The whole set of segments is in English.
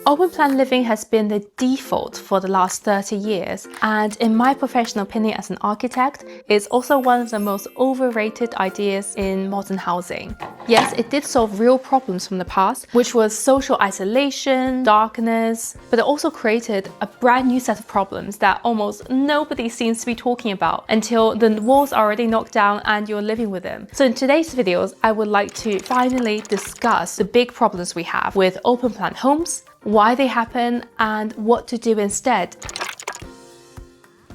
Open plan living has been the default for the last 30 years, and in my professional opinion as an architect, it's also one of the most overrated ideas in modern housing. Yes, it did solve real problems from the past, which was social isolation, darkness, but it also created a brand new set of problems that almost nobody seems to be talking about until the walls are already knocked down and you're living with them. So in today's videos, I would like to finally discuss the big problems we have with open plan homes, why they happen, and what to do instead.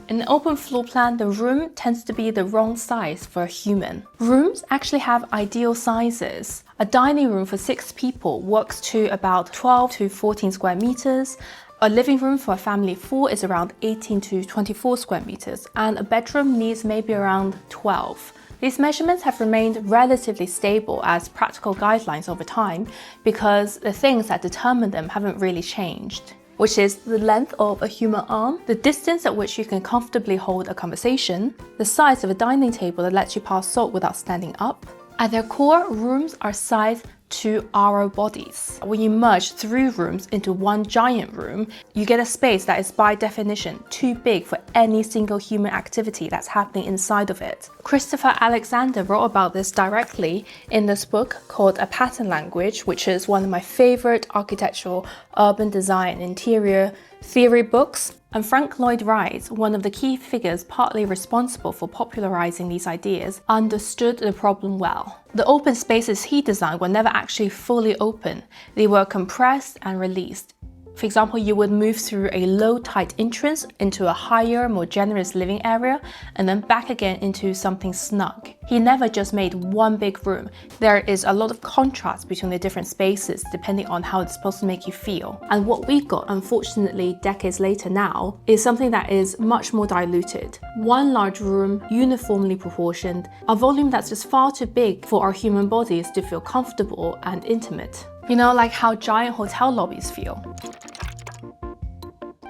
In an open floor plan, the room tends to be the wrong size for a human. Rooms actually have ideal sizes. A dining room for 6 people works to about 12 to 14 square meters. A living room for a family of 4 is around 18 to 24 square meters, and a bedroom needs maybe around 12. These measurements have remained relatively stable as practical guidelines over time because the things that determine them haven't really changed, which is the length of a human arm, the distance at which you can comfortably hold a conversation, the size of a dining table that lets you pass salt without standing up. At their core, rooms are sized to our bodies. When you merge 3 rooms into one giant room, you get a space that is by definition too big for any single human activity that's happening inside of it. Christopher Alexander wrote about this directly in this book called A Pattern Language, which is one of my favorite architectural, urban design, interior theory books. And Frank Lloyd Wright, one of the key figures partly responsible for popularizing these ideas, understood the problem well. The open spaces he designed were never actually fully open. They were compressed and released. For example, you would move through a low, tight entrance into a higher, more generous living area, and then back again into something snug. He never just made one big room. There is a lot of contrast between the different spaces depending on how it's supposed to make you feel. And what we've got, unfortunately, decades later now, is something that is much more diluted. One large room, uniformly proportioned, a volume that's just far too big for our human bodies to feel comfortable and intimate. You know, like how giant hotel lobbies feel.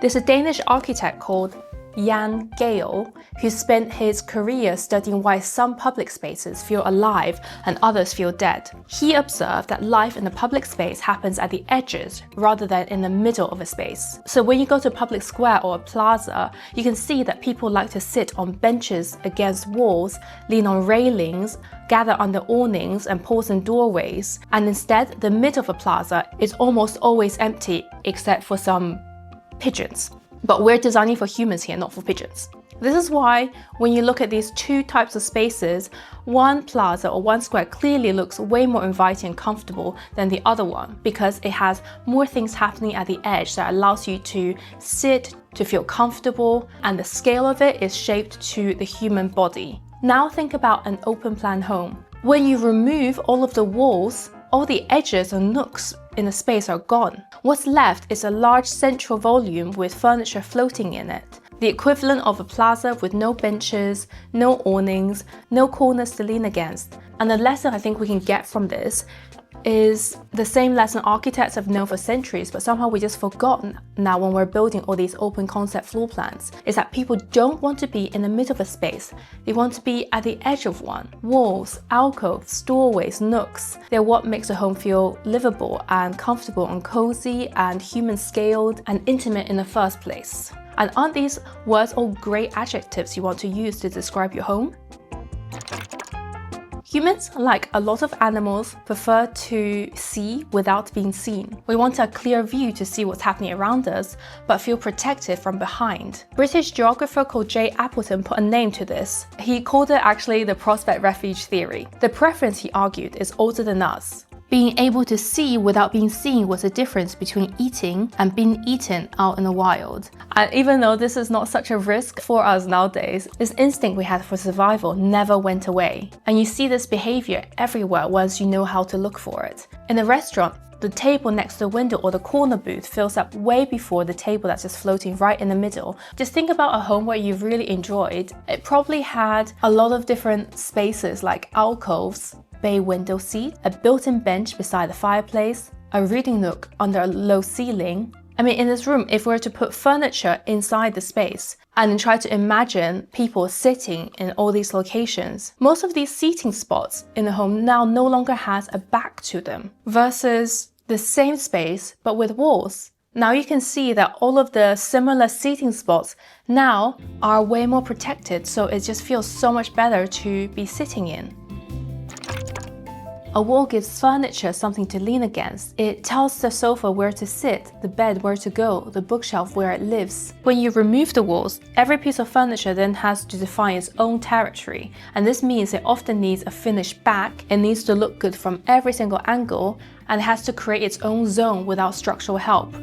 There's a Danish architect called Jan Gehl who spent his career studying why some public spaces feel alive and others feel dead. He observed that life in a public space happens at the edges rather than in the middle of a space. So when you go to a public square or a plaza, you can see that people like to sit on benches against walls, lean on railings, gather under awnings and pause in doorways, and instead the middle of a plaza is almost always empty except for some pigeons. But we're designing for humans here, not for pigeons. This is why when you look at these 2 types of spaces, one plaza or one square clearly looks way more inviting and comfortable than the other one because it has more things happening at the edge that allows you to sit, to feel comfortable, and the scale of it is shaped to the human body. Now think about an open plan home. When you remove all of the walls, all the edges and nooks in a space are gone. What's left is a large central volume with furniture floating in it. The equivalent of a plaza with no benches, no awnings, no corners to lean against. And the lesson I think we can get from this is the same lesson architects have known for centuries, but somehow we just forgotten now when we're building all these open concept floor plans, is that people don't want to be in the middle of a space. They want to be at the edge of one. Walls, alcoves, doorways, nooks, they're what makes a home feel livable and comfortable and cozy and human-scaled and intimate in the first place. And aren't these words all great adjectives you want to use to describe your home? Humans, like a lot of animals, prefer to see without being seen. We want a clear view to see what's happening around us, but feel protected from behind. British geographer called J. Appleton put a name to this. He called it actually the prospect refuge theory. The preference, he argued, is older than us. Being able to see without being seen was the difference between eating and being eaten out in the wild. And even though this is not such a risk for us nowadays, this instinct we had for survival never went away. And you see this behavior everywhere once you know how to look for it. In a restaurant, the table next to the window or the corner booth fills up way before the table that's just floating right in the middle. Just think about a home where you really enjoyed. It probably had a lot of different spaces like alcoves, bay window seat, a built-in bench beside the fireplace, a reading nook under a low ceiling. I mean, in this room, if we were to put furniture inside the space and then try to imagine people sitting in all these locations, most of these seating spots in the home now no longer has a back to them, versus the same space but with walls. Now you can see that all of the similar seating spots now are way more protected, so it just feels so much better to be sitting in. A wall gives furniture something to lean against. It tells the sofa where to sit, the bed where to go, the bookshelf where it lives. When you remove the walls, every piece of furniture then has to define its own territory, and this means it often needs a finished back, it needs to look good from every single angle, and it has to create its own zone without structural help.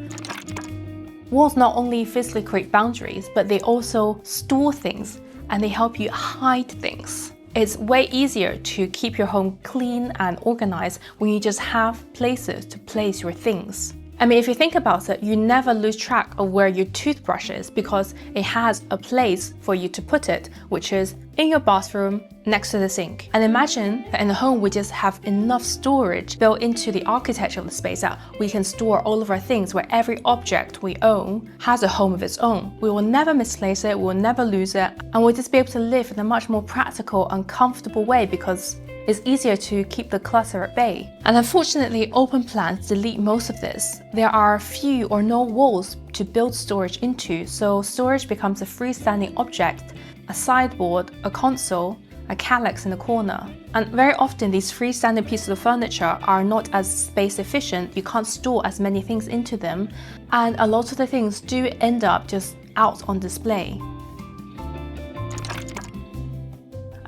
Walls not only physically create boundaries, but they also store things, and they help you hide things. It's way easier to keep your home clean and organized when you just have places to place your things. I mean, if you think about it, you never lose track of where your toothbrush is because it has a place for you to put it, which is in your bathroom next to the sink. And imagine that in the home we just have enough storage built into the architecture of the space that we can store all of our things, where every object we own has a home of its own. We will never misplace it, we will never lose it, and we'll just be able to live in a much more practical and comfortable way because it's easier to keep the clutter at bay. And unfortunately, open plans delete most of this. There are few or no walls to build storage into, so storage becomes a freestanding object, a sideboard, a console, a calyx in a corner. And very often these freestanding pieces of furniture are not as space efficient, you can't store as many things into them, and a lot of the things do end up just out on display.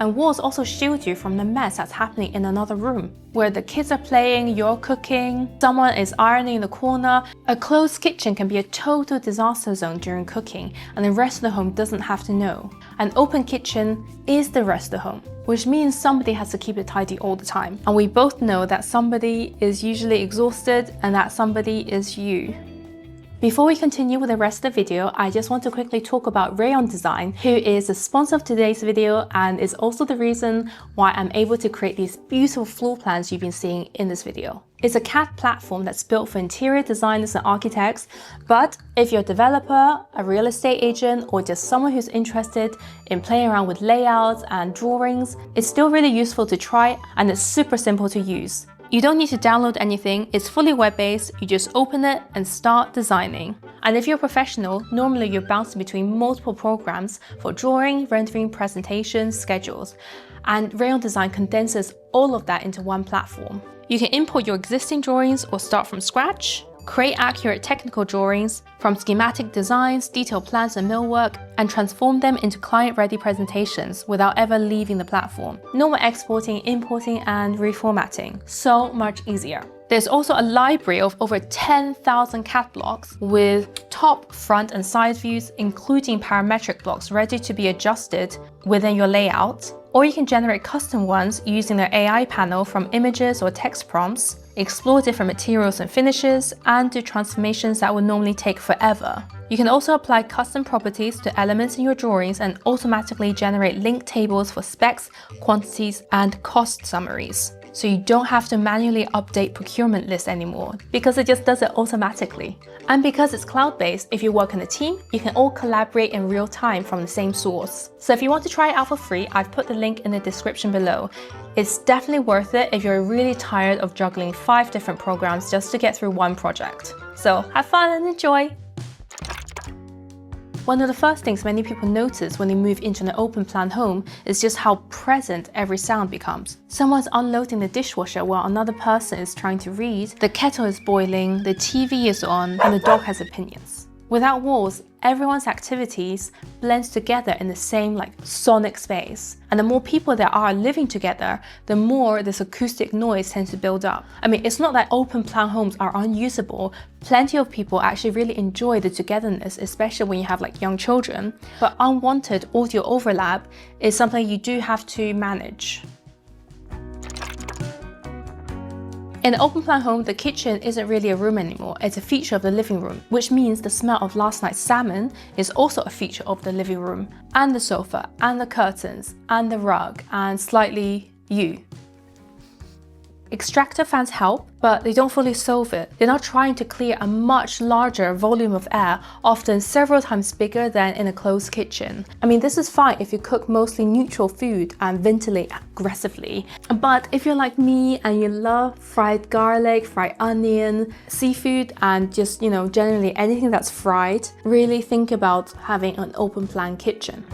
And walls also shield you from the mess that's happening in another room, where the kids are playing, you're cooking, someone is ironing in the corner. A closed kitchen can be a total disaster zone during cooking, and the rest of the home doesn't have to know. An open kitchen is the rest of the home, which means somebody has to keep it tidy all the time. And we both know that somebody is usually exhausted and that somebody is you. Before we continue with the rest of the video, I just want to quickly talk about Rayon Design, who is the sponsor of today's video and is also the reason why I'm able to create these beautiful floor plans you've been seeing in this video. It's a CAD platform that's built for interior designers and architects, but if you're a developer, a real estate agent, or just someone who's interested in playing around with layouts and drawings, it's still really useful to try, and it's super simple to use. You don't need to download anything, it's fully web-based, you just open it and start designing. And if you're a professional, normally you're bouncing between multiple programs for drawing, rendering, presentations, schedules. And Rayon Design condenses all of that into one platform. You can import your existing drawings or start from scratch, create accurate technical drawings from schematic designs, detailed plans and millwork, and transform them into client-ready presentations without ever leaving the platform. No more exporting, importing, and reformatting. So much easier. There's also a library of over 10,000 CAD blocks with top, front, and side views, including parametric blocks ready to be adjusted within your layout. Or you can generate custom ones using the AI panel from images or text prompts, explore different materials and finishes, and do transformations that would normally take forever. You can also apply custom properties to elements in your drawings and automatically generate link tables for specs, quantities, and cost summaries. So you don't have to manually update procurement lists anymore because it just does it automatically. And because it's cloud-based, if you work in a team, you can all collaborate in real time from the same source. So if you want to try it out for free, I've put the link in the description below. It's definitely worth it if you're really tired of juggling 5 different programs just to get through one project. So have fun and enjoy! One of the first things many people notice when they move into an open plan home is just how present every sound becomes. Someone's unloading the dishwasher while another person is trying to read, the kettle is boiling, the TV is on, and the dog has opinions. Without walls, everyone's activities blends together in the same sonic space. And the more people there are living together, the more this acoustic noise tends to build up. I mean, it's not that open plan homes are unusable. Plenty of people actually really enjoy the togetherness, especially when you have young children. But unwanted audio overlap is something you do have to manage. In an open plan home, the kitchen isn't really a room anymore, it's a feature of the living room, which means the smell of last night's salmon is also a feature of the living room, and the sofa, and the curtains, and the rug, and slightly you. Extractor fans help, but they don't fully solve it. They're not trying to clear a much larger volume of air, often several times bigger than in a closed kitchen. I mean, this is fine if you cook mostly neutral food and ventilate aggressively. But if you're like me and you love fried garlic, fried onion, seafood, and just, generally anything that's fried, really think about having an open plan kitchen.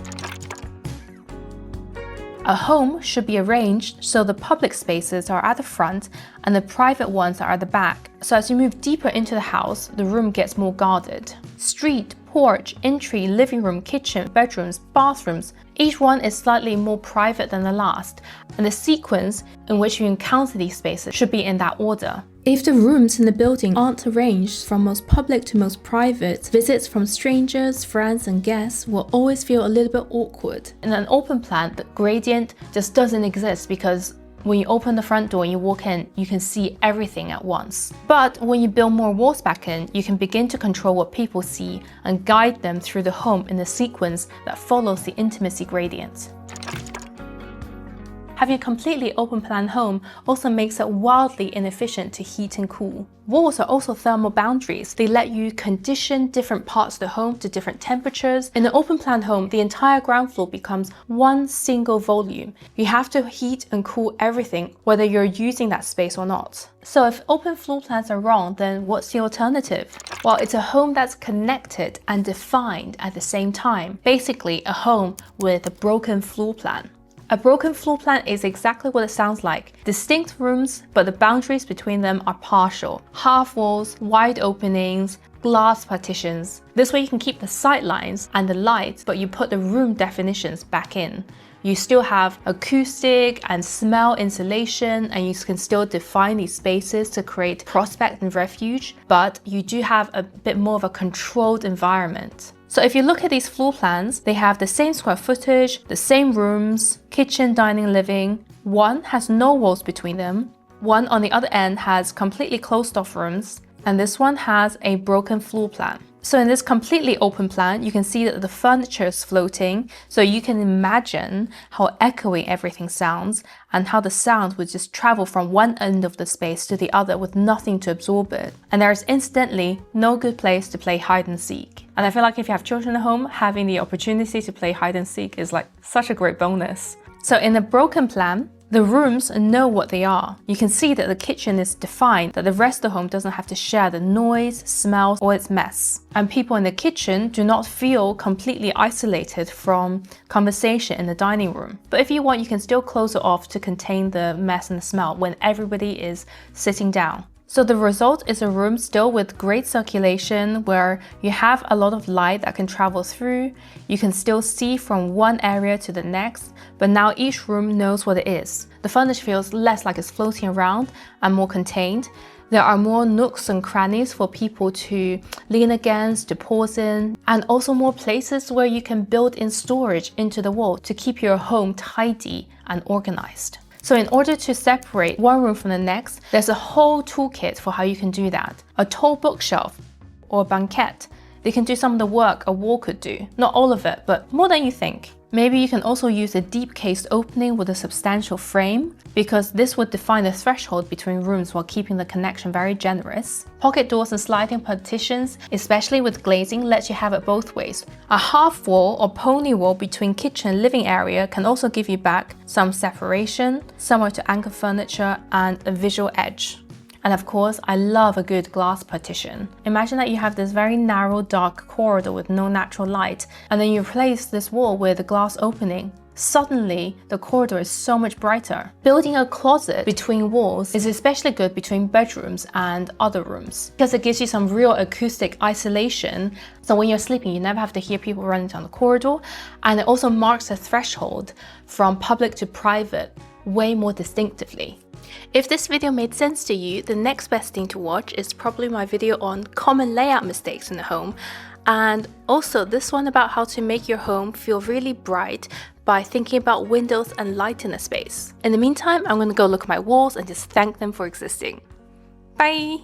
A home should be arranged so the public spaces are at the front and the private ones are at the back. So as you move deeper into the house, the room gets more guarded. Street, porch, entry, living room, kitchen, bedrooms, bathrooms, each one is slightly more private than the last, and the sequence in which you encounter these spaces should be in that order. If the rooms in the building aren't arranged from most public to most private, visits from strangers, friends and guests will always feel a little bit awkward. In an open plan, the gradient just doesn't exist because when you open the front door and you walk in, you can see everything at once. But when you build more walls back in, you can begin to control what people see and guide them through the home in a sequence that follows the intimacy gradient. Having a completely open plan home also makes it wildly inefficient to heat and cool. Walls are also thermal boundaries. They let you condition different parts of the home to different temperatures. In an open plan home, the entire ground floor becomes one single volume. You have to heat and cool everything, whether you're using that space or not. So if open floor plans are wrong, then what's the alternative? Well, it's a home that's connected and defined at the same time. Basically, a home with a broken floor plan. A broken floor plan is exactly what it sounds like. Distinct rooms, but the boundaries between them are partial. Half walls, wide openings, glass partitions. This way you can keep the sight lines and the lights, but you put the room definitions back in. You still have acoustic and smell insulation, and you can still define these spaces to create prospect and refuge, but you do have a bit more of a controlled environment. So if you look at these floor plans, they have the same square footage, the same rooms, kitchen, dining, living. One has no walls between them. One on the other end has completely closed off rooms, and this one has a broken floor plan. So in this completely open plan, you can see that the furniture is floating, so you can imagine how echoey everything sounds and how the sound would just travel from one end of the space to the other with nothing to absorb it. And there is incidentally no good place to play hide and seek. And I feel like if you have children at home, having the opportunity to play hide and seek is like such a great bonus. So in a broken plan, the rooms know what they are. You can see that the kitchen is defined, that the rest of the home doesn't have to share the noise, smells, or its mess. And people in the kitchen do not feel completely isolated from conversation in the dining room. But if you want, you can still close it off to contain the mess and the smell when everybody is sitting down. So the result is a room still with great circulation where you have a lot of light that can travel through. You can still see from one area to the next, but now each room knows what it is. The furniture feels less like it's floating around and more contained. There are more nooks and crannies for people to lean against, to pause in, and also more places where you can build in storage into the wall to keep your home tidy and organized. So in order to separate one room from the next, there's a whole toolkit for how you can do that. A tall bookshelf or a banquette. They can do some of the work a wall could do. Not all of it, but more than you think. Maybe you can also use a deep cased opening with a substantial frame, because this would define the threshold between rooms while keeping the connection very generous. Pocket doors and sliding partitions, especially with glazing, lets you have it both ways. A half wall or pony wall between kitchen and living area can also give you back some separation, somewhere to anchor furniture, and a visual edge. And of course, I love a good glass partition. Imagine that you have this very narrow, dark corridor with no natural light, and then you replace this wall with a glass opening. Suddenly, the corridor is so much brighter. Building a closet between walls is especially good between bedrooms and other rooms, because it gives you some real acoustic isolation. So when you're sleeping, you never have to hear people running down the corridor, and it also marks a threshold from public to private way more distinctively. If this video made sense to you, the next best thing to watch is probably my video on common layout mistakes in the home, and also this one about how to make your home feel really bright by thinking about windows and light in a space. In the meantime, I'm going to go look at my walls and just thank them for existing. Bye!